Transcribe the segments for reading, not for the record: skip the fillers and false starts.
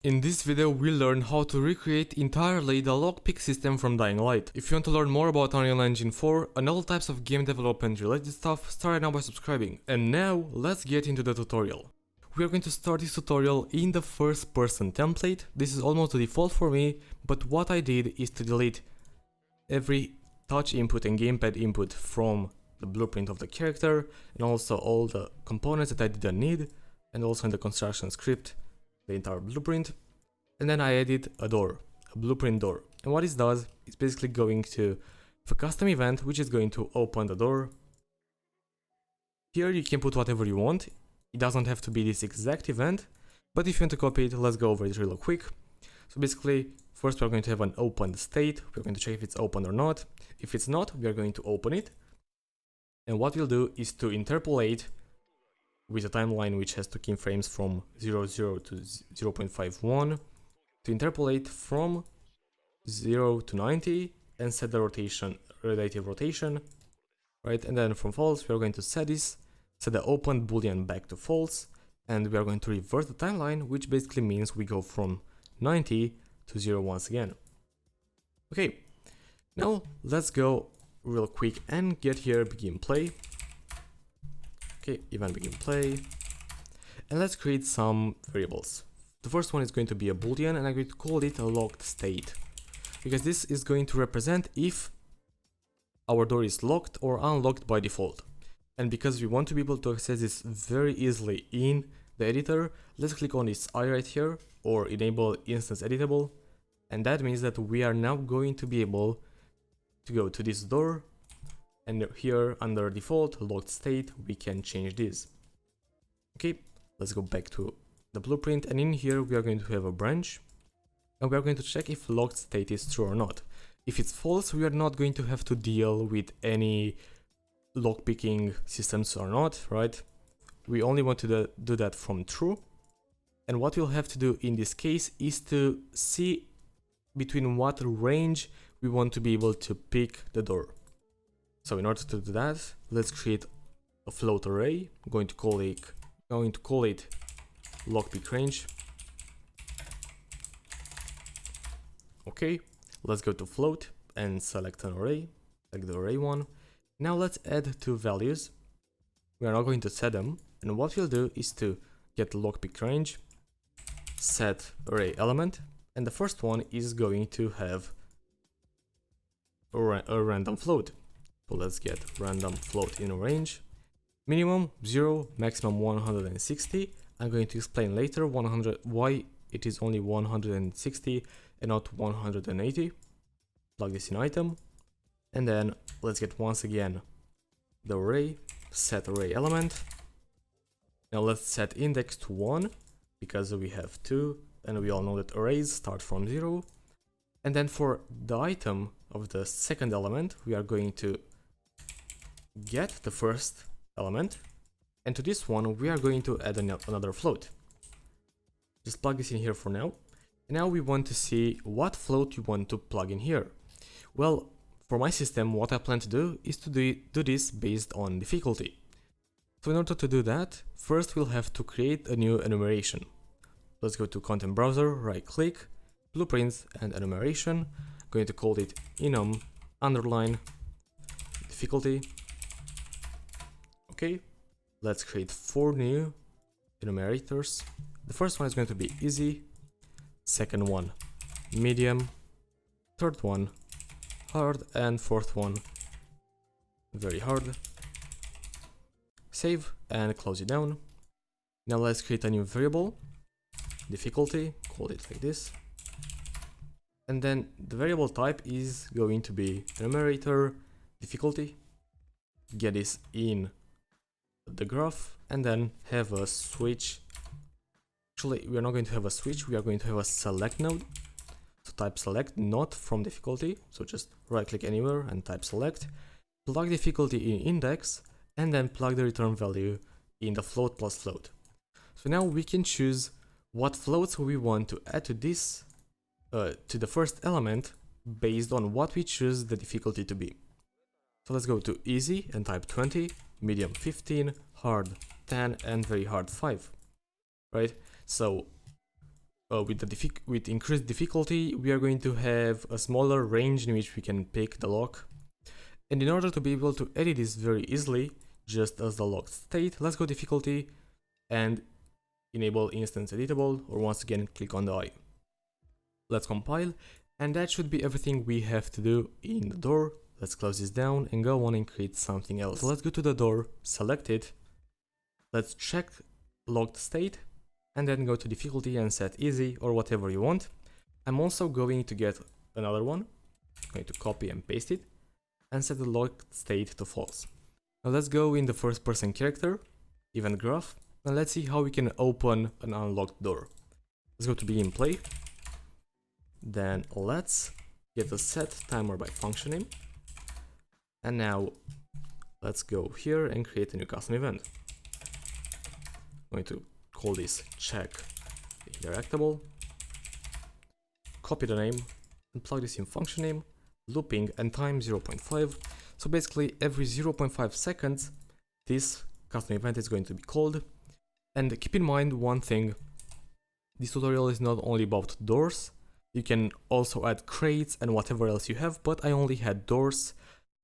In this video, we'll learn how to recreate entirely the lockpick system from Dying Light. If you want to learn more about Unreal Engine 4 and all types of game development related stuff, start right now by subscribing. And now, let's get into the tutorial. We are going to start this tutorial in the first person template. This is almost the default for me, but what I did is to delete every touch input and gamepad input from the blueprint of the character, and also all the components that I didn't need, and also in the construction script, the entire blueprint. And then I added a door, a blueprint door. And what this does is basically going to have a custom event which is going to open the door. Here you can put whatever you want. It doesn't have to be this exact event, but if you want to copy it, let's go over it real quick. So basically, first we're going to have an opened state. We're going to check if it's open or not. If it's not, we are going to open it. And what we'll do is to interpolate with a timeline which has two keyframes from 00 to 0.51, to interpolate from 0 to 90 and set the relative rotation, right? And then from false, we are going to set the opened boolean back to false, and we are going to reverse the timeline, which basically means we go from 90 to 0 once again. Okay, now let's go real quick and get here begin play. Okay, event begin play, and let's create some variables. The first one is going to be a boolean, and I'm going to call it a locked state, because this is going to represent if our door is locked or unlocked by default. And because we want to be able to access this very easily in the editor, let's click on this eye right here, or enable instance editable, and that means that we are now going to be able to go to this door, and here under default locked state we can change this. Okay, let's go back to the blueprint, and in here we are going to have a branch, and we are going to check if locked state is true or not. If it's false, we are not going to have to deal with any lockpicking systems or not, right? We only want to do that from true. And what we'll have to do in this case is to see between what range we want to be able to pick the door. So in order to do that, let's create a float array. I'm going to call it lockpick range. Okay, let's go to float and select an array, like the array one. Now let's add two values. We are not going to set them, and what we'll do is to get lockpick range, set array element, and the first one is going to have a random float. So let's get random float in a range. Minimum 0, maximum 160. I'm going to explain later why it is only 160 and not 180. Plug this in item. And then let's get once again the array, set array element. Now let's set index to 1 because we have 2 and we all know that arrays start from 0. And then for the item of the second element, we are going to get the first element, and to this one we are going to add another float. Just plug this in here for now. And now we want to see what float you want to plug in here. Well, for my system, what I plan to do is to do this based on difficulty. So in order to do that, first we'll have to create a new enumeration. Let's go to content browser, right click, blueprints and enumeration. I'm going to call it enum underline difficulty. Okay, let's create 4 new enumerators. The first one is going to be easy, second one medium, third one hard, and fourth one very hard. Save and close it down. Now let's create a new variable, difficulty, call it like this. And then the variable type is going to be enumerator difficulty. Get this in the graph, and then have a switch. Actually, we are not going to have a switch, we are going to have a select node. So type select, not from difficulty, so just right click anywhere and type select, plug difficulty in index, and then plug the return value in the float plus float. So now we can choose what floats we want to add to this to the first element based on what we choose the difficulty to be. So let's go to easy and type 20, medium 15, hard 10, and very hard 5, right? So with increased difficulty, we are going to have a smaller range in which we can pick the lock. And in order to be able to edit this very easily, just as the locked state, let's go difficulty and enable instance editable, or once again click on the eye. Let's compile, and that should be everything we have to do in the door. Let's close this down and go on and create something else. So let's go to the door, select it, let's check locked state, and then go to difficulty and set easy or whatever you want. I'm also going to get another one. I'm going to copy and paste it and set the locked state to false. Now let's go in the first person character, event graph, and let's see how we can open an unlocked door. Let's go to begin play. Then let's get a set timer by function name. And now let's go here and create a new custom event. I'm going to call this check interactable, copy the name and plug this in function name, looping and time 0.5. So basically every 0.5 seconds this custom event is going to be called. And keep in mind one thing, this tutorial is not only about doors, you can also add crates and whatever else you have, but I only had doors.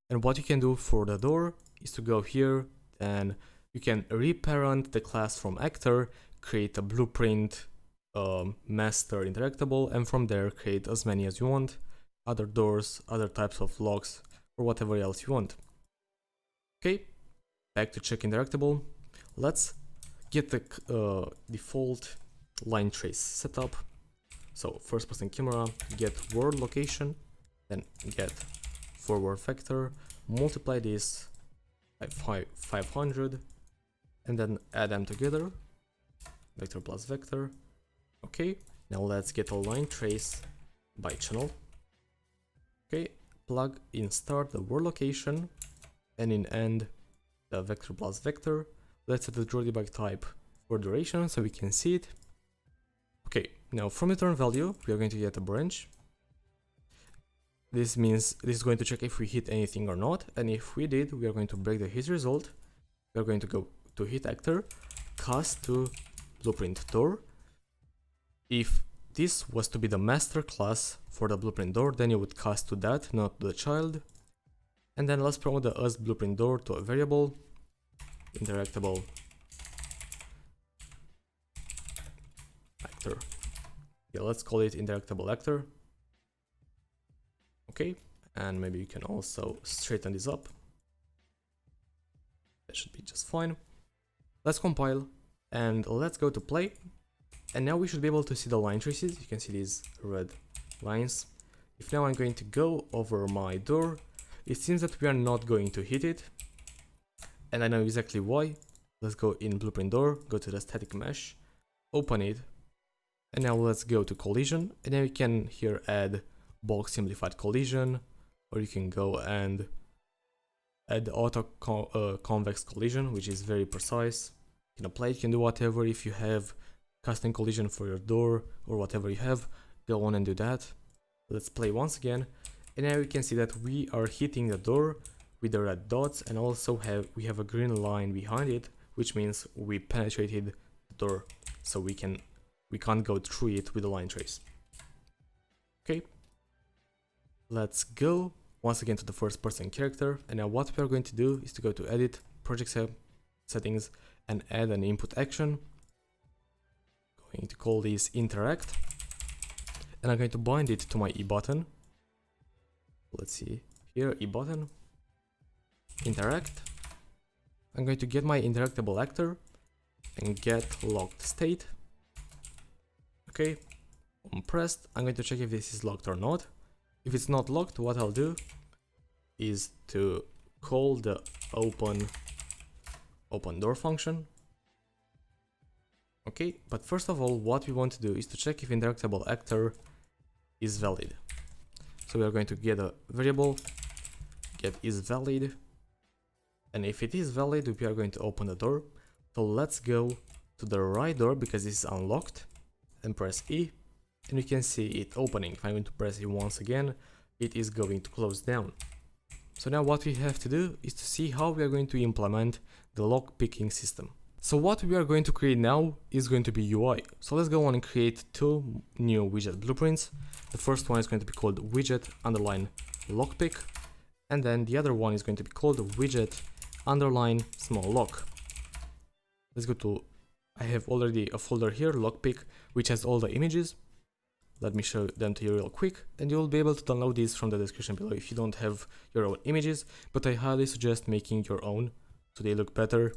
And what you can do for the door is to go here and you can reparent the class from actor, create a blueprint, master interactable, and from there create as many as you want, other doors, other types of locks, or whatever else you want. Okay, back to check interactable. Let's get the default line trace setup. So first person camera, get world location, then get forward vector, multiply this by 500, and then add them together, vector plus vector. Okay, now let's get a line trace by channel. Okay, plug in start the world location, and in end the vector plus vector. Let's set the draw debug type for duration so we can see it. Okay, now from return value we are going to get a branch. This means this is going to check if we hit anything or not, and if we did, we are going to break the hit result. We are going to go to hit actor, cast to blueprint door. If this was to be the master class for the blueprint door, then you would cast to that, not to the child. And then let's promote the as blueprint door to a variable, interactable actor. Yeah, let's call it interactable actor. Okay, and maybe you can also straighten this up. That should be just fine. Let's compile and let's go to play. And now we should be able to see the line traces. You can see these red lines. If now I'm going to go over my door, it seems that we are not going to hit it. And I know exactly why. Let's go in blueprint door, go to the static mesh, open it. And now let's go to collision. And then we can here add bulk simplified collision, or you can go and add auto convex collision, which is very precise. You can apply it, you can do whatever. If you have custom collision for your door or whatever you have, go on and do that. Let's play once again, and now we can see that we are hitting the door with the red dots, and also we have a green line behind it, which means we penetrated the door, so we can't go through it with the line trace. Okay. Let's go once again to the first person character, and now what we are going to do is to go to edit, project settings, and add an input action. Going to call this interact, and I'm going to bind it to my E button. Let's see here, E button, interact. I'm going to get my interactable actor and get locked state. Okay, when pressed, I'm going to check if this is locked or not. If it's not locked, what I'll do is to call the open door function. Okay, but first of all, what we want to do is to check if interactable actor is valid. So we are going to get a variable, get is valid, and if it is valid, we are going to open the door. So let's go to the right door because this is unlocked, and press E. And you can see it opening. If I'm going to press it once again, it is going to close down. So now what we have to do is to see how we are going to implement the lockpicking system. So what we are going to create now is going to be UI. So let's go on and create two new widget blueprints. The first one is going to be called widget underline lockpick, and then the other one is going to be called widget underline small lock. Let's go to, I have already a folder here, lockpick, which has all the images. Let me show them to you real quick, and you will be able to download these from the description below if you don't have your own images, but I highly suggest making your own so they look better.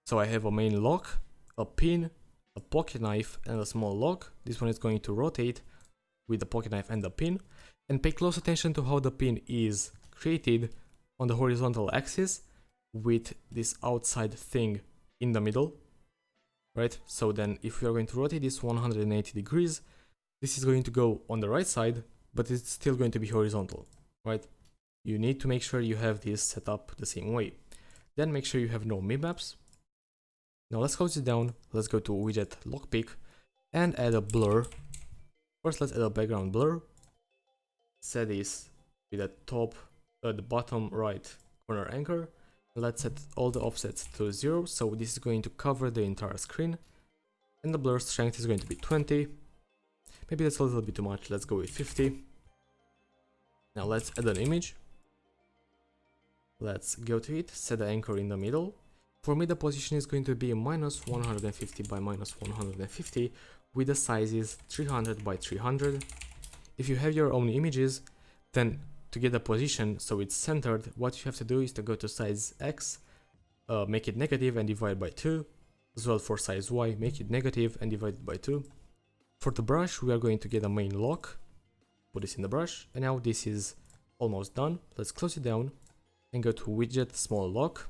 So I have a main lock, a pin, a pocket knife, and a small lock. This one is going to rotate with the pocket knife and the pin, and pay close attention to how the pin is created on the horizontal axis with this outside thing in the middle, right? So then if we are going to rotate this 180 degrees, this is going to go on the right side, but it's still going to be horizontal, right? You need to make sure you have this set up the same way. Then make sure you have no mipmaps. Now let's close it down. Let's go to widget lockpick and add a blur. First, let's add a background blur. Set this with the bottom right corner anchor. Let's set all the offsets to 0. So this is going to cover the entire screen. And the blur strength is going to be 20. Maybe that's a little bit too much. Let's go with 50. Now let's add an image. Let's go to it, set the anchor in the middle. For me, the position is going to be minus 150 by minus 150 with the sizes 300 by 300. If you have your own images, then to get the position so it's centered, what you have to do is to go to size X, make it negative and divide by 2. As well for size Y, make it negative and divide it by 2. For the brush, we are going to get a main lock, put this in the brush, and now this is almost done. Let's close it down and go to widget small lock.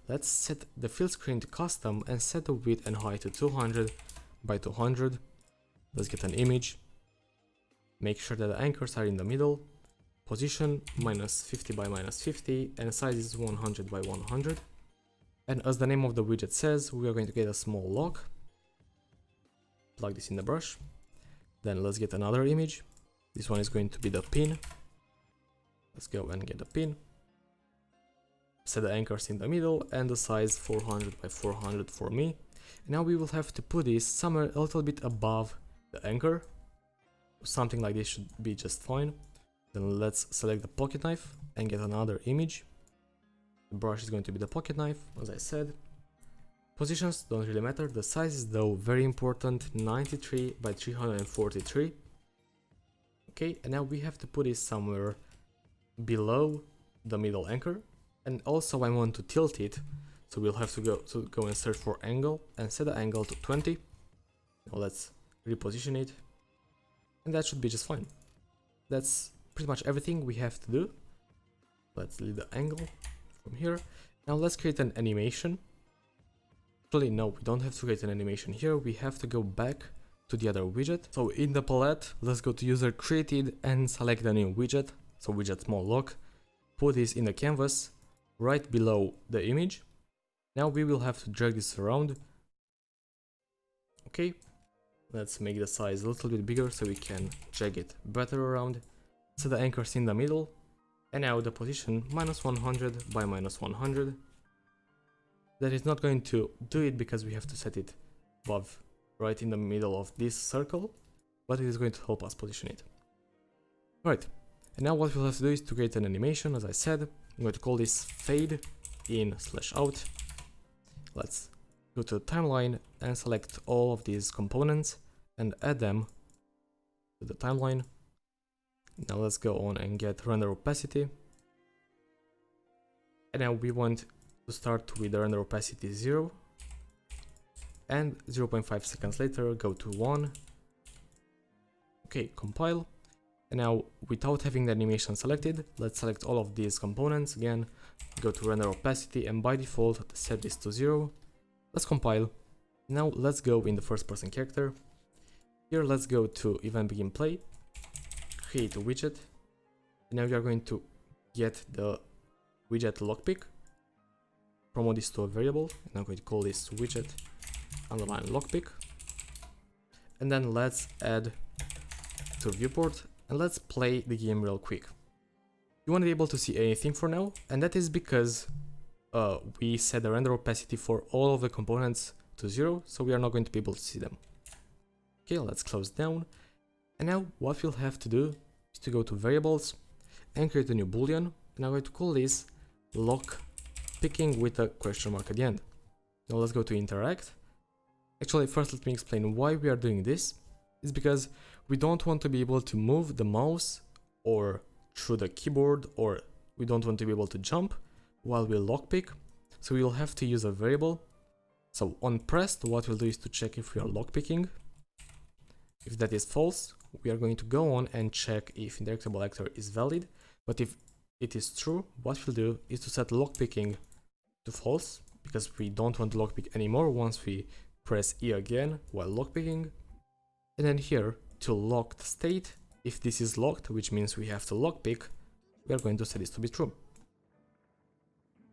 Let's set the fill screen to custom and set the width and height to 200 by 200. Let's get an image. Make sure that the anchors are in the middle. Position minus 50 by minus 50 and size is 100 by 100. And as the name of the widget says, we are going to get a small lock. Plug this in the brush. Then let's get another image. This one is going to be the pin. Let's go and get the pin. Set the anchors in the middle and the size 400 by 400 for me. And now we will have to put this somewhere a little bit above the anchor. Something like this should be just fine. Then let's select the pocket knife and get another image. The brush is going to be the pocket knife, as I said. Positions don't really matter. The size is though very important, 93 by 343. Okay, and now we have to put it somewhere below the middle anchor. And also I want to tilt it, so we'll have to go and search for angle and set the angle to 20. Now let's reposition it, and that should be just fine. That's pretty much everything we have to do. Let's leave the angle from here. Now let's create an animation. Actually, no, we don't have to create an animation here. We have to go back to the other widget. So in the palette, let's go to user created and select the new widget. So widget small lock. Put this in the canvas right below the image. Now we will have to drag this around. Okay, let's make the size a little bit bigger so we can drag it better around. Set the anchors in the middle, and now the position minus 100 by minus 100. That is not going to do it because we have to set it above, right in the middle of this circle, but it is going to help us position it. Alright, and now what we'll have to do is to create an animation, as I said. I'm going to call this fade in / out. Let's go to the timeline and select all of these components and add them to the timeline. Now let's go on and get render opacity. And now we want to start with the render opacity 0. And 0.5 seconds later, go to 1. Okay, compile. And now, without having the animation selected, let's select all of these components again, go to render opacity, and by default set this to 0. Let's compile. Now let's go in the first person character. Here let's go to event begin play, create a widget, and now we are going to get the widget lockpick, promote this to a variable, and I'm going to call this widget underline lockpick, and then let's add to viewport. And let's play the game real quick. You won't be able to see anything for now, and that is because we set the render opacity for all of the components to 0, so we are not going to be able to see them. Okay, let's close down. And now what we'll have to do is to go to variables and create a new boolean, and I'm going to call this lockpicking with a question mark at the end. Now let's go to interact. Actually, first let me explain why we are doing this. It's because we don't want to be able to move the mouse or through the keyboard, or we don't want to be able to jump while we lockpick, so we will have to use a variable. So on pressed, what we'll do is to check if we are lockpicking. If that is false, we are going to go on and check if interactable actor is valid, but if it is true, what we'll do is to set lockpicking to false, because we don't want to lockpick anymore once we press E again while lockpicking. And then here, to locked state, if this is locked, which means we have to lockpick, we are going to set this to be true.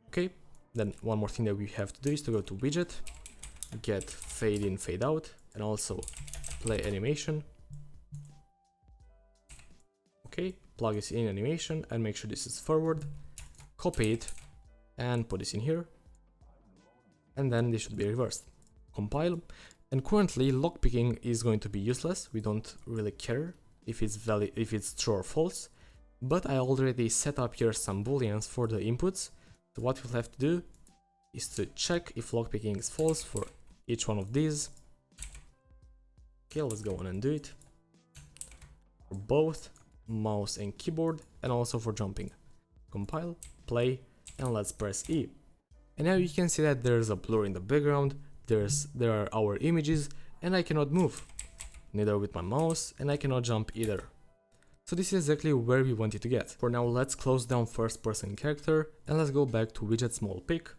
Okay, then one more thing that we have to do is to go to widget, get fade in, fade out, and also play animation. Okay, plug this in animation and make sure this is forward, copy it and put this in here, and then this should be reversed. Compile, and currently lockpicking is going to be useless. We don't really care if it's valid, if it's true or false, but I already set up here some booleans for the inputs. So what we'll have to do is to check if lockpicking is false for each one of these. Okay, let's go on and do it for both mouse and keyboard, and also for jumping. Compile, play, and let's press E. And now you can see that there's a blur in the background, there are our images, and I cannot move, neither with my mouse, and I cannot jump either. So this is exactly where we want it to get. For now, let's close down first person character, and let's go back to widget small pick.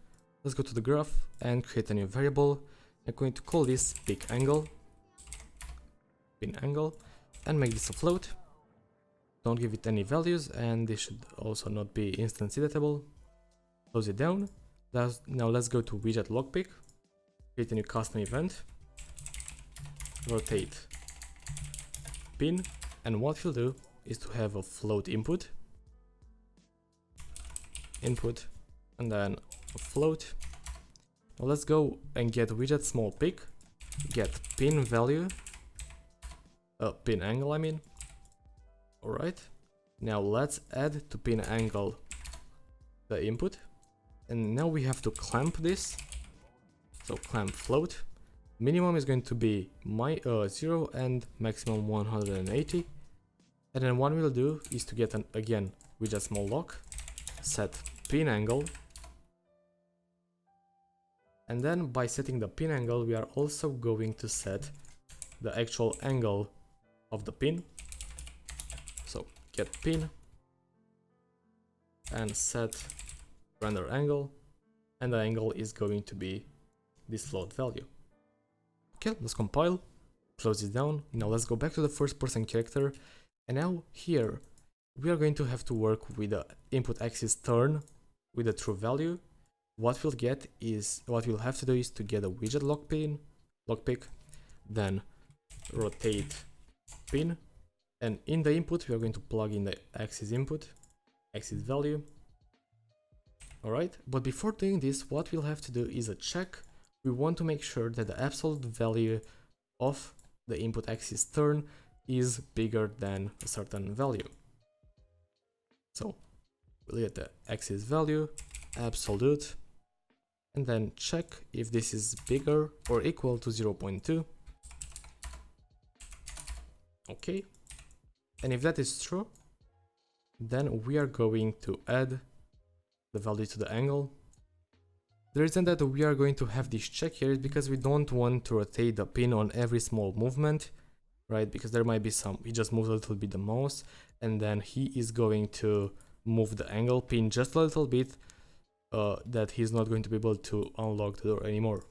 Let's go to the graph and create a new variable. I'm going to call this pick angle, pin angle, and make this a float. Don't give it any values, and this should also not be instance editable. Close it down. Now let's go to widget lockpick, create a new custom event, rotate pin, and what we'll do is to have a float input, and then a float. Now let's go and get widget small pick, get pin value, pin angle I mean. Alright, now let's add to pin angle the input, and now we have to clamp this. So clamp float, minimum is going to be 0 and maximum 180. And then what we'll do is to get again widget small lock, set pin angle, and then by setting the pin angle we are also going to set the actual angle of the pin. So get pin and set render angle, and the angle is going to be this float value. Okay, let's compile, close this down. Now let's go back to the first person character, and now here we are going to have to work with the input axis turn with a true value. What we'll get is, what we'll have to do is to get a widget lockpick, then rotate pin, and in the input we are going to plug in the axis input, axis value. Alright, but before doing this, what we'll have to do is a check. We want to make sure that the absolute value of the input axis turn is bigger than a certain value. So we'll get the axis value, absolute, and then check if this is bigger or equal to 0.2. Okay, and if that is true, then we are going to add the value to the angle. The reason that we are going to have this check here is because we don't want to rotate the pin on every small movement, right? Because there might be some, he just moves a little bit the mouse, and then he is going to move the angle pin just a little bit, that he's not going to be able to unlock the door anymore.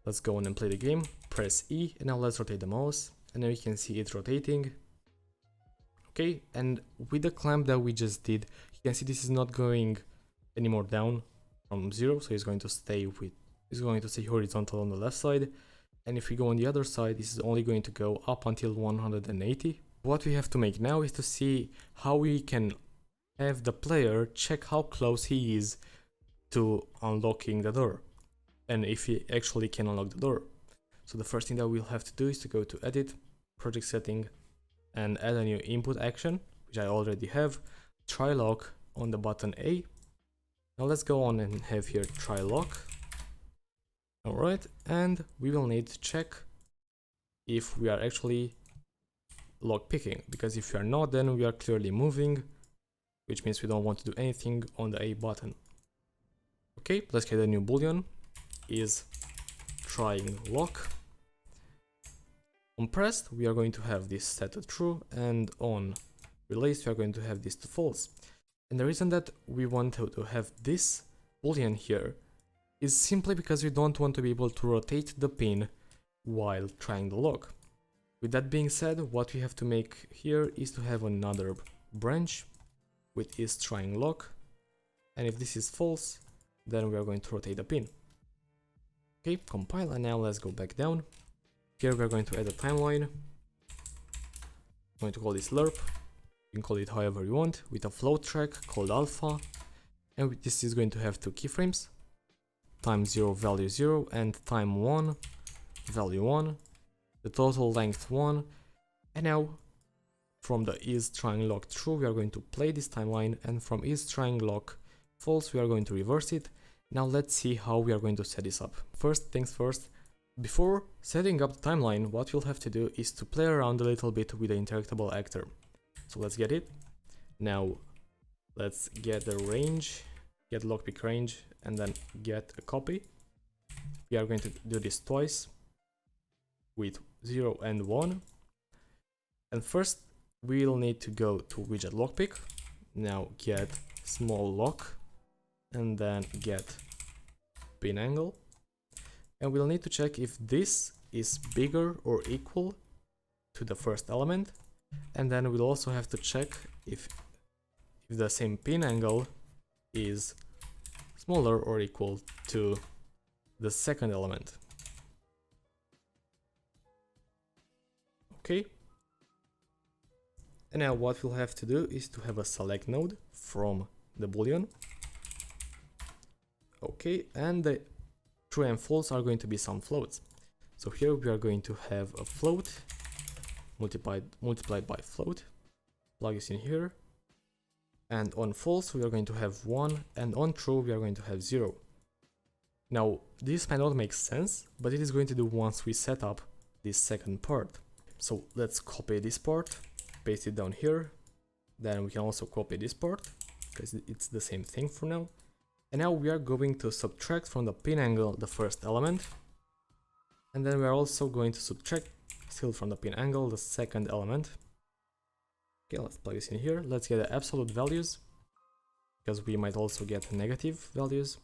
Let's go on and play the game, press E, and now let's rotate the mouse, and now you can see it rotating. Okay, and with the clamp that we just did, you can see this is not going anymore down from 0, so it's going to stay horizontal on the left side. And if we go on the other side, this is only going to go up until 180. What we have to make now is to see how we can have the player check how close he is to unlocking the door, and if he actually can unlock the door. So the first thing that we'll have to do is to go to Edit, Project Setting, and add a new input action, which I already have, try lock on the button A. Now let's go on and have here try lock. Alright, and we will need to check if we are actually lock picking, because if we are not, then we are clearly moving, which means we don't want to do anything on the A button. Okay, let's get a new boolean, is trying lock. On pressed, we are going to have this set to true, and on release, we are going to have this to false. And the reason that we want to have this boolean here is simply because we don't want to be able to rotate the pin while trying the lock. With that being said, what we have to make here is to have another branch with is trying lock, and if this is false, then we are going to rotate the pin. Okay, compile, and now let's go back down. Here we are going to add a timeline. I'm going to call this lerp. You can call it however you want, with a float track called alpha, and this is going to have 2 keyframes, time 0 value 0 and time 1 value 1, the total length 1, and now from the is trying lock true we are going to play this timeline, and from is trying lock false we are going to reverse it. Now let's see how we are going to set this up. First things first, before setting up the timeline, what we'll have to do is to play around a little bit with the interactable actor. So let's get it. Now let's get the range, get lockpick range, and then get a copy. We are going to do this twice with 0 and 1. And first we'll need to go to widget lockpick. Now get small lock, and then get pin angle. And we'll need to check if this is bigger or equal to the first element. And then we'll also have to check if the same pin angle is smaller or equal to the second element. Okay. And now what we'll have to do is to have a select node from the boolean. Okay, and the true and false are going to be some floats. So here we are going to have a float multiplied by float, plug this in here, and on false we are going to have 1, and on true we are going to have 0. Now this might not make sense, but it is going to do once we set up this second part. So let's copy this part, paste it down here, then we can also copy this part, because it's the same thing for now. And now we are going to subtract from the pin angle the first element, and then we are also going to subtract still from the pin angle the second element. Okay, let's plug this in here. Let's get the absolute values, because we might also get negative values.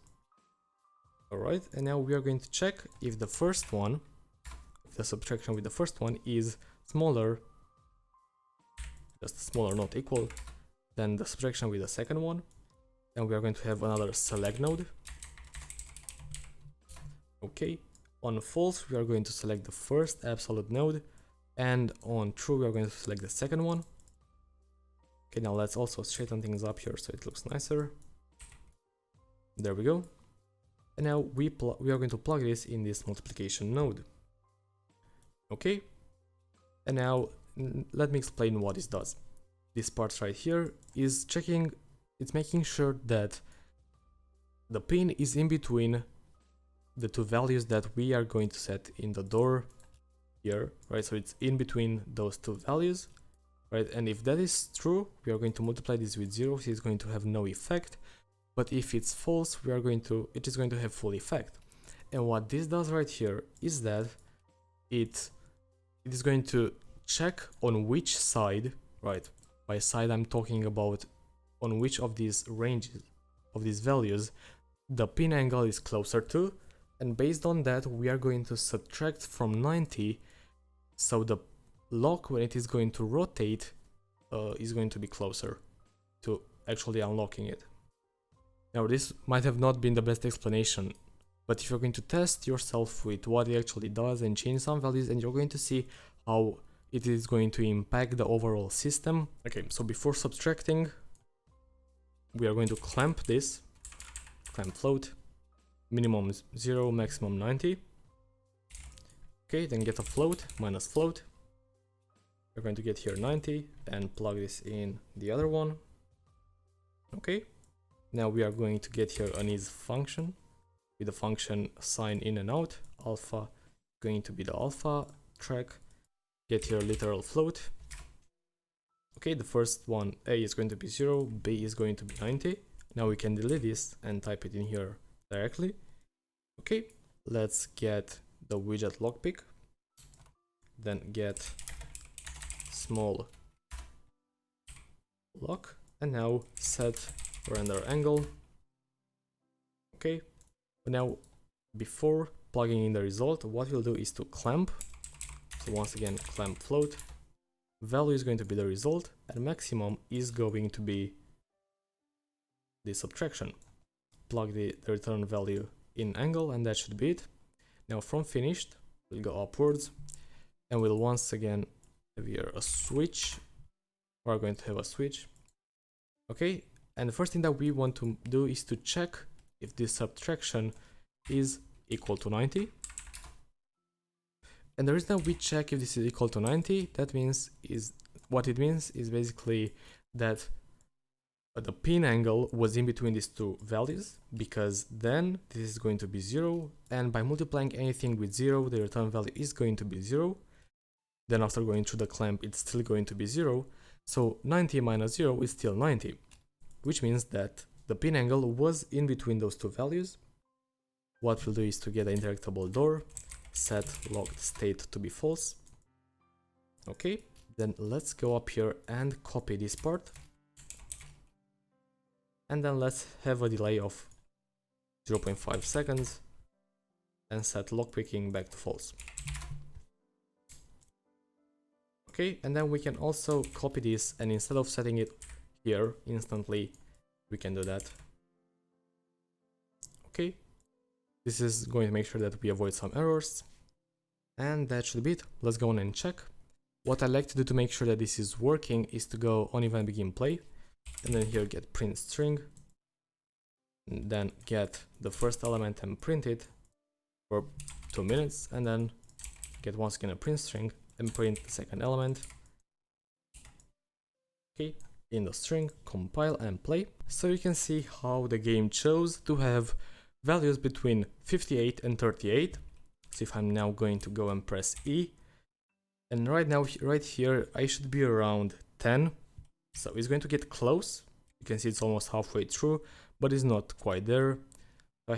Alright, and now we are going to check if the first one, if the subtraction with the first one is smaller, just smaller, not equal, than the subtraction with the second one. And we are going to have another select node. Okay, on false we are going to select the first absolute node, and on true we are going to select the second one. Okay, now let's also straighten things up here so it looks nicer. There we go. And now we are going to plug this in this multiplication node. Okay, and now let me explain what this does. This part right here is checking, it's making sure that the pin is in between the 2 values that we are going to set in the door here, right? So it's in between those 2 values, right? And if that is true, we are going to multiply this with 0, so it's going to have no effect. But if it's false, it is going to have full effect. And what this does right here is that it is going to check on which side, right? By side I'm talking about on which of these ranges of these values the pin angle is closer to, and based on that we are going to subtract from 90, so the lock, when it is going to rotate, is going to be closer to actually unlocking it. Now this might have not been the best explanation, but if you're going to test yourself with what it actually does and change some values, and you're going to see how it is going to impact the overall system. Okay, so before subtracting, we are going to clamp this clamp float, minimum is 0, maximum 90. Okay, then get a float, minus float. We're going to get here 90 and plug this in the other one. Okay, now we are going to get here an is function with the function sign in and out. Alpha going to be the alpha track. Get here literal float. Okay, the first one, A is going to be 0, B is going to be 90. Now we can delete this and type it in here directly. Okay, let's get the widget lockpick. Then get small lock and now set render angle. Okay, now before plugging in the result, what we'll do is to clamp. So once again, clamp float. Value is going to be the result and maximum is going to be the subtraction. Plug the return value in angle and that should be it. Now from finished, we'll go upwards and we'll once again have here a switch. We're going to have a switch. Okay, and the first thing that we want to do is to check if this subtraction is equal to 90. And the reason that we check if this is equal to 90, that means what it means is basically that the pin angle was in between these two values, because then this is going to be 0, and by multiplying anything with 0, the return value is going to be 0. Then after going through the clamp, it's still going to be 0. So 90 minus 0 is still 90, which means that the pin angle was in between those two values. What we'll do is to get an interactable door, set locked state to be false. Okay, then let's go up here and copy this part. And then let's have a delay of 0.5 seconds and set lockpicking back to false. Okay, and then we can also copy this, and instead of setting it here instantly, we can do that. Okay, this is going to make sure that we avoid some errors. And that should be it. Let's go on and check. What I like to do to make sure that this is working is to go on event begin play, and then here get print string, and then get the first element and print it for 2 minutes, and then get once again a print string and print the second element. Okay, in the string, compile and play. So you can see how the game chose to have values between 58 and 38. So if I'm now going to go and press E, and right now, right here, I should be around 10. So it's going to get close. You can see it's almost halfway through, but it's not quite there. I'm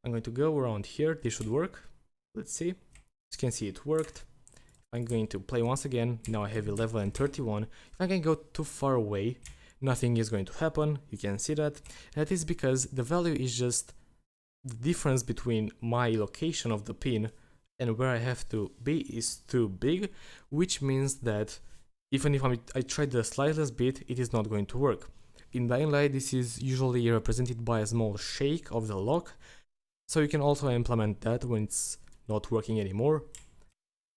going to go around here. This should work. Let's see. As you can see, it worked. I'm going to play once again. Now I have 11 and 31. If I can go too far away, nothing is going to happen. You can see that. And that is because the value is just the difference between my location of the pin and where I have to be is too big, which means that even if I try the slightest bit, it is not going to work. In Dying Light, this is usually represented by a small shake of the lock, so you can also implement that when it's not working anymore,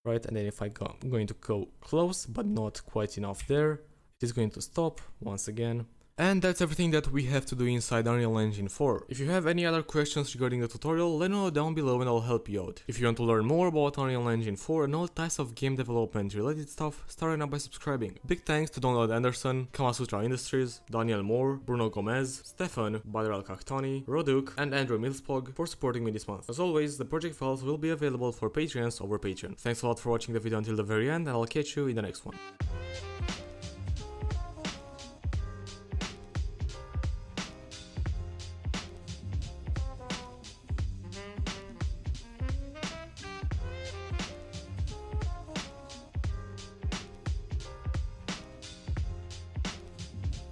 right? And then if I'm going to go close, but not quite enough there, it is going to stop once again. And that's everything that we have to do inside Unreal Engine 4. If you have any other questions regarding the tutorial, let me know down below and I'll help you out. If you want to learn more about Unreal Engine 4 and all types of game development related stuff, start right now by subscribing. Big thanks to Donald Anderson, Kamasutra Industries, Daniel Moore, Bruno Gomez, Stefan, Badr Al-Kahtani, Roduk, and Andrew Milspog for supporting me this month. As always, the project files will be available for Patreons over Patreon. Thanks a lot for watching the video until the very end, and I'll catch you in the next one.